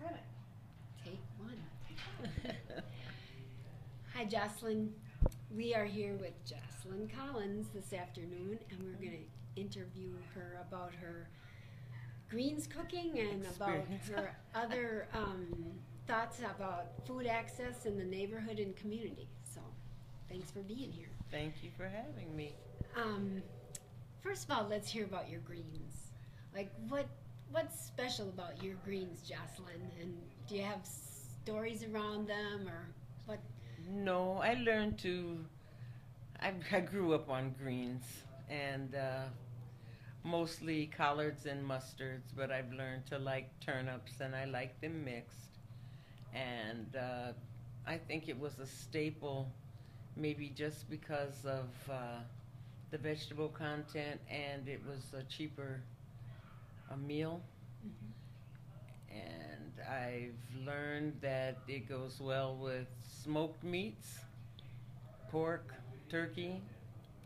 Phenney. Take one. Hi, Jocelyn. We are here with Jocelyn Collins this afternoon, and we're going to interview her about her greens cooking and about her other thoughts about food access in the neighborhood and community. So, thanks for being here. Thank you for having me. First of all, let's hear about your greens. Like, what's special about your greens, Jocelyn? And do you have stories around them, or what? No, I learned to. I grew up on greens and mostly collards and mustards, but I've learned to like turnips and I like them mixed. And I think it was a staple, maybe just because of the vegetable content, and it was a cheaper meal. Mm-hmm. And I've learned that it goes well with smoked meats, pork, turkey,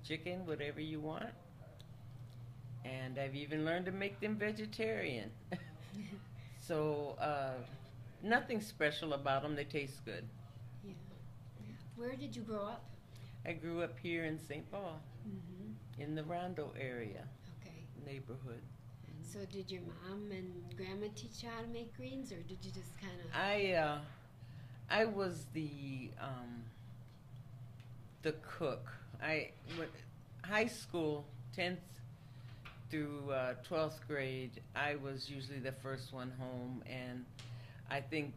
chicken, whatever you want. And I've even learned to make them vegetarian. So nothing special about them. They taste good. Yeah. Where did you grow up? I grew up here in St. Paul, in the Rondo area, Okay. neighborhood. So did your mom and grandma teach you how to make greens, or did you just kind of? I was the cook. High school, 10th through 12th grade, I was usually the first one home, and I think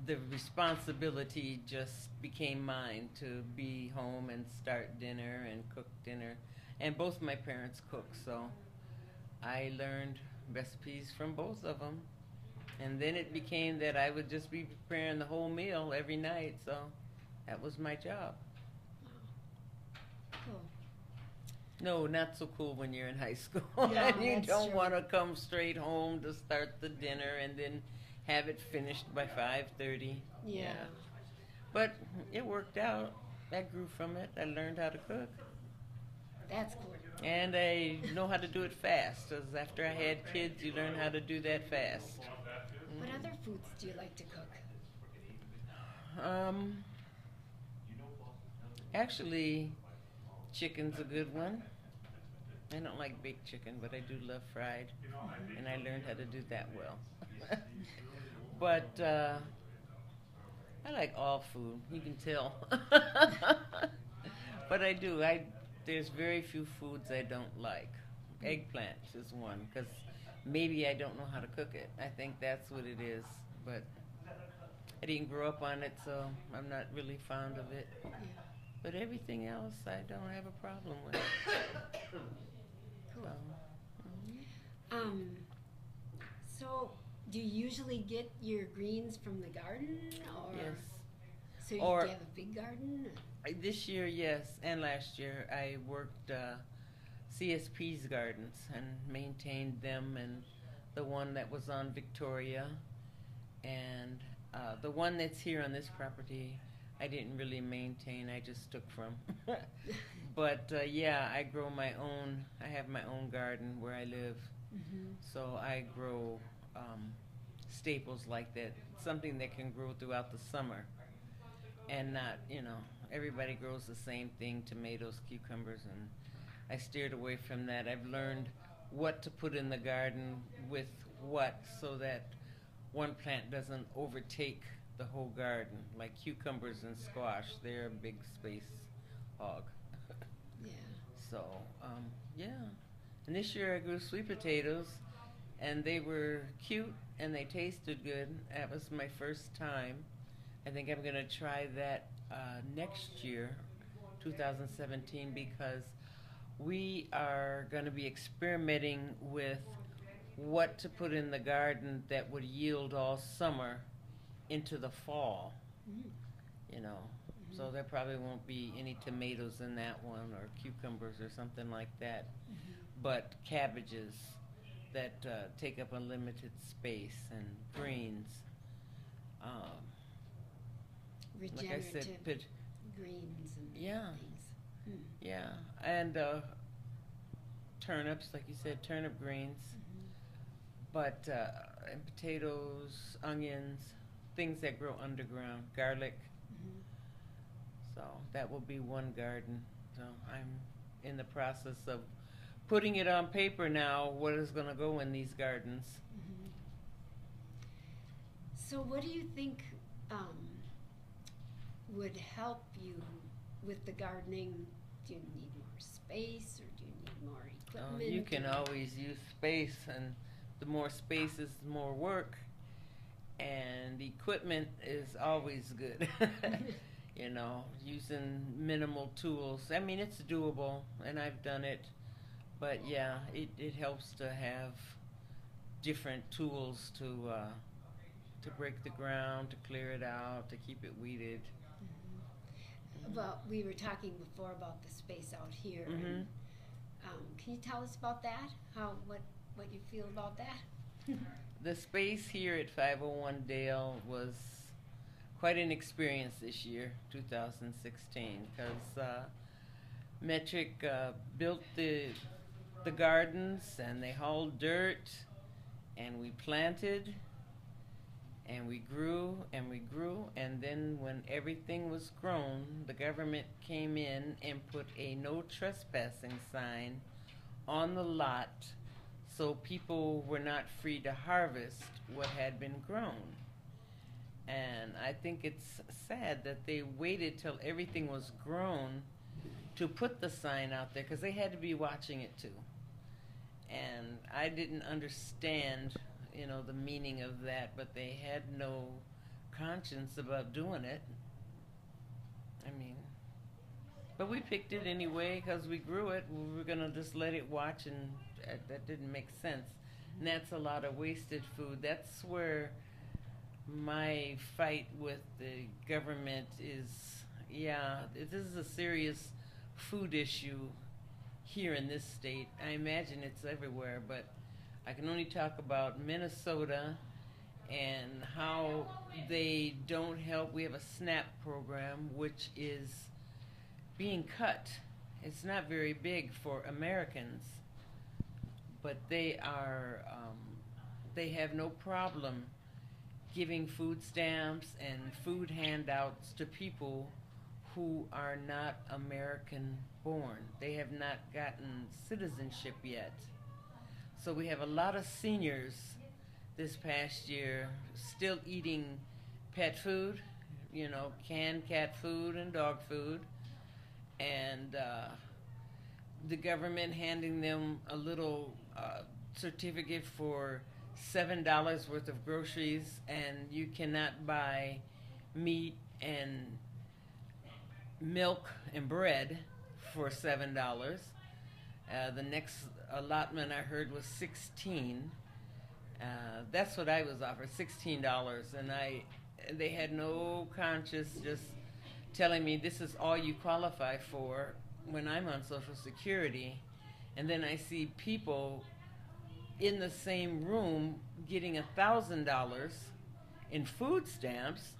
the responsibility just became mine to be home and start dinner and cook dinner. And both my parents cooked, so I learned recipes from both of them. And then it became that I would just be preparing the whole meal every night, so that was my job. Cool. No, not so cool when you're in high school. Yeah, and you that's don't true. want to come straight home to start the dinner and then have it finished by 5:30. Yeah. But it worked out. I grew from it. I learned how to cook. That's cool. And I know how to do it fast, because after I had kids, you learn how to do that fast. What other foods do you like to cook? Actually, chicken's a good one. I don't like baked chicken, but I do love fried, and I learned how to do that well. But I like all food. You can tell. But I do. There's very few foods I don't like. Eggplant is one, because maybe I don't know how to cook it. I think that's what it is. But I didn't grow up on it, so I'm not really fond of it. Yeah. But everything else, I don't have a problem with. Cool. So, So do you usually get your greens from the garden, or? yes. So do you Or- have a big garden? This year, yes, and last year, I worked CSP's gardens and maintained them, and the one that was on Victoria, and the one that's here on this property, I didn't really maintain, I just took from. But yeah, I grow my own, I have my own garden where I live, so I grow staples like that, something that can grow throughout the summer, and not, everybody grows the same thing, tomatoes, cucumbers, and I steered away from that. I've learned what to put in the garden with what, so that one plant doesn't overtake the whole garden. Like cucumbers and squash, they're a big space hog. Yeah. So, yeah. And this year I grew sweet potatoes, and they were cute and they tasted good. That was my first time. I think I'm gonna try that next year, 2017, because we are gonna be experimenting with what to put in the garden that would yield all summer into the fall, So there probably won't be any tomatoes in that one, or cucumbers or something like that, but cabbages that take up unlimited space, and greens. Like I Regenerative said, greens and Yeah. things. yeah, and turnips, like you said, turnip greens. but and potatoes, onions, things that grow underground, garlic. Mhm. So that will be one garden. So I'm in the process of putting it on paper now, what is going to go in these gardens. Mhm. So what do you think would help you with the gardening? Do you need more space, or do you need more equipment? You can always use space, and the more space is the more work, and equipment is always good. You know, using minimal tools. I mean, it's doable, and I've done it, but yeah, it helps to have different tools to break the ground, to clear it out, to keep it weeded. Mhm. Well, we were talking before about the space out here. Mhm. And, can you tell us about that? What you feel about that? The space here at 501 Dale was quite an experience this year, 2016, because Metric built the gardens, and they hauled dirt, and we planted, and we grew, and we grew, and then when everything was grown, the government came in and put a no trespassing sign on the lot, so people were not free to harvest what had been grown. And I think it's sad that they waited till everything was grown to put the sign out there, because they had to be watching it too. And I didn't understand, the meaning of that, but they had no conscience about doing it. I mean, but we picked it anyway because we grew it. We were gonna just let it watch, and that didn't make sense. And that's a lot of wasted food. That's where my fight with the government is. Yeah, this is a serious food issue here in this state. I imagine it's everywhere, but I can only talk about Minnesota and how they don't help. We have a SNAP program, which is being cut. It's not very big for Americans, but they have no problem giving food stamps and food handouts to people who are not American born. They have not gotten citizenship yet. So we have a lot of seniors this past year still eating pet food, canned cat food and dog food, and the government handing them a little certificate for $7 worth of groceries, and you cannot buy meat and milk and bread for $7. The next allotment I heard was 16. That's what I was offered, $16, and they had no conscience, just telling me this is all you qualify for when I'm on Social Security. And then I see people in the same room getting $1,000 in food stamps.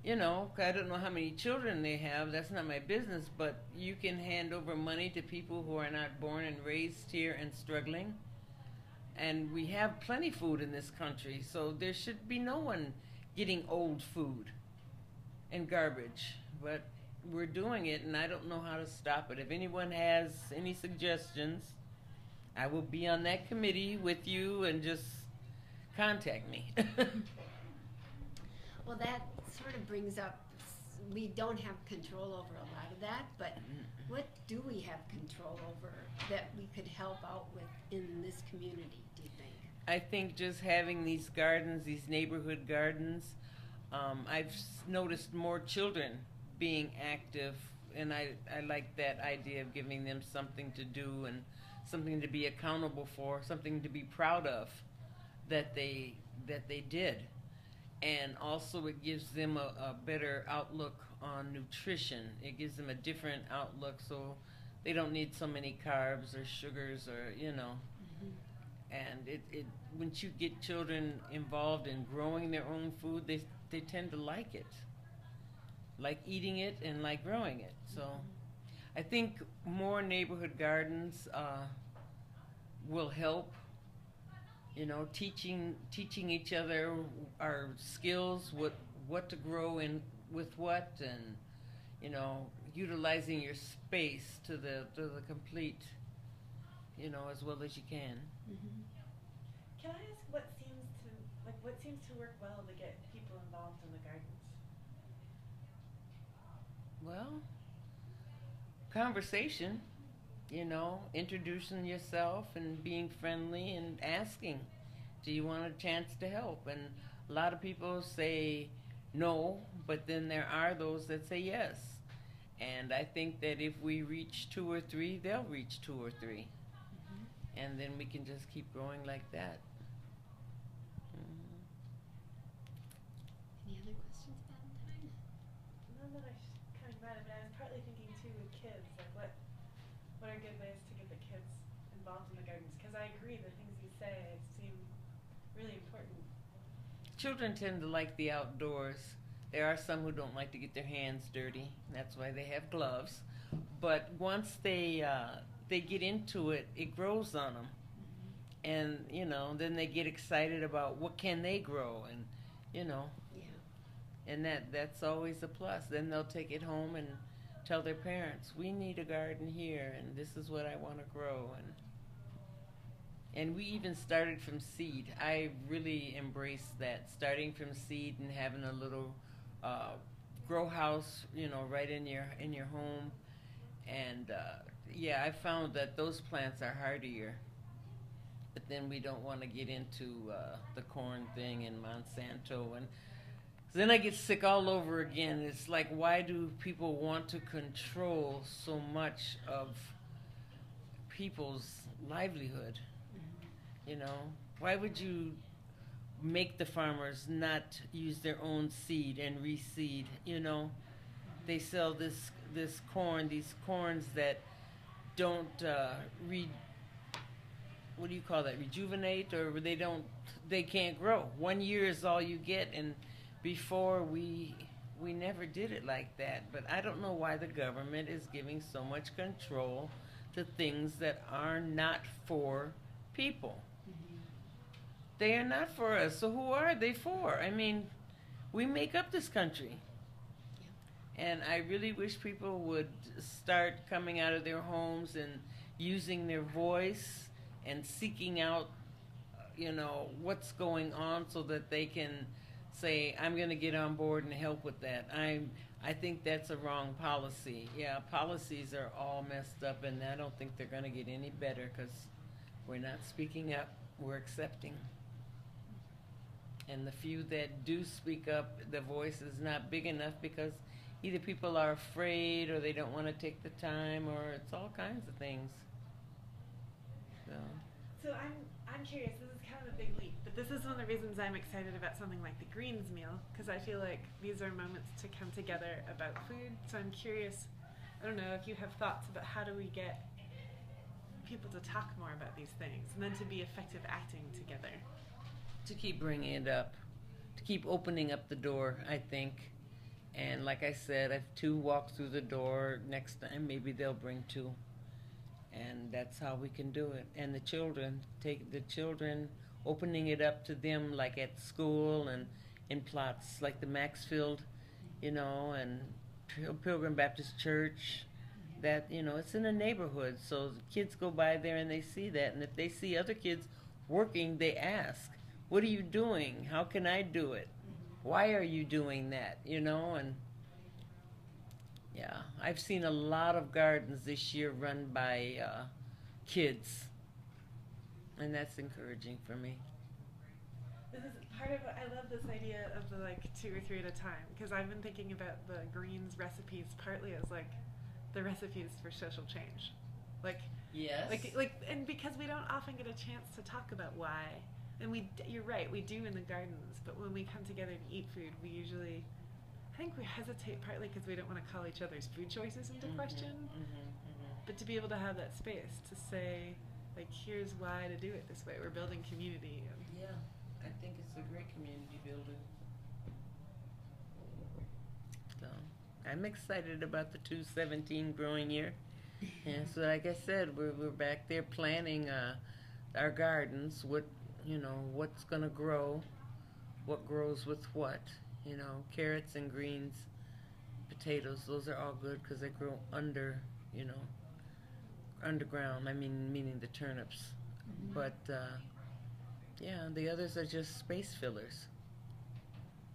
I don't know how many children they have. That's not my business, but you can hand over money to people who are not born and raised here and struggling. And we have plenty of food in this country, so there should be no one getting old food and garbage. But we're doing it, and I don't know how to stop it. If anyone has any suggestions, I will be on that committee with you, and just contact me. Well, that sort of brings up, we don't have control over a lot of that, but what do we have control over that we could help out with in this community, do you think? I think just having these gardens, these neighborhood gardens, I've noticed more children being active, and I like that idea of giving them something to do and something to be accountable for, something to be proud of that they did. And also it gives them a better outlook on nutrition. It gives them a different outlook, so they don't need so many carbs or sugars or, Mm-hmm. And it once you get children involved in growing their own food, they tend to like it, like eating it and like growing it. So I think more neighborhood gardens will help teaching each other our skills, what to grow in with what, and utilizing your space to the complete, as well as you can. Mm-hmm. Can I ask what seems to work well to get people involved in the gardens? Well, conversation, introducing yourself and being friendly and asking, do you want a chance to help? And a lot of people say no, but then there are those that say yes. And I think that if we reach 2 or 3, they'll reach 2 or 3. Mm-hmm. And then we can just keep growing like that. Any other questions, Valentine? None that I kind of read, but I was partly thinking too with kids, like what are good ways to get the kids involved in the gardens? Because I agree, the things you say seem really important. Children tend to like the outdoors. There are some who don't like to get their hands dirty. That's why they have gloves. But once they get into it, it grows on them. Mm-hmm. And then they get excited about what can they grow, and Yeah. and that's always a plus. Then they'll take it home and tell their parents, we need a garden here, and this is what I want to grow. And we even started from seed. I really embraced that, starting from seed and having a little grow house, right in your home. And I found that those plants are hardier. But then we don't want to get into the corn thing and Monsanto, and then I get sick all over again. It's like, why do people want to control so much of people's livelihood? Why would you make the farmers not use their own seed and reseed? They sell this corn, these corns that don't what do you call that? Rejuvenate, or they can't grow. 1 year is all you get, and before we never did it like that. But I don't know why the government is giving so much control to things that are not for people. Mm-hmm. They are not for us. So who are they for? I mean, we make up this country. Yeah. And I really wish people would start coming out of their homes and using their voice and seeking out, what's going on, so that they can say, I'm going to get on board and help with that. I think that's a wrong policy. Yeah, policies are all messed up, and I don't think they're going to get any better, because we're not speaking up, we're accepting. And the few that do speak up, the voice is not big enough, because either people are afraid, or they don't want to take the time, or it's all kinds of things. So I'm curious, this is kind of a big leap, but this is one of the reasons I'm excited about something like the Greens meal, because I feel like these are moments to come together about food. So I'm curious, I don't know if you have thoughts about how do we get people to talk more about these things, and then to be effective acting together. To keep bringing it up, to keep opening up the door, I think. And like I said, if 2 walk through the door, next time maybe they'll bring 2. And that's how we can do it. And the children, opening it up to them, like at school and in plots like the Maxfield, and Pilgrim Baptist Church, that, it's in a neighborhood. So kids go by there and they see that. And if they see other kids working, they ask, what are you doing? How can I do it? Why are you doing that? And yeah, I've seen a lot of gardens this year run by kids, and that's encouraging for me. This is part of I love this idea of the 2 or 3 at a time, because I've been thinking about the Greens recipes partly as the recipes for social change, Yes. And because we don't often get a chance to talk about why, and you're right, we do in the gardens, but when we come together to eat food, I think we hesitate partly because we don't want to call each other's food choices into question, but to be able to have that space to say, here's why to do it this way. We're building community. Yeah, I think it's a great community builder. So I'm excited about the 2017 growing year. And so like I said, we're back there planning our gardens, you know, what's going to grow, what grows with what. You know, carrots and greens, potatoes, those are all good because they grow under, you know, underground. I mean, meaning the turnips. But, yeah, the others are just space fillers.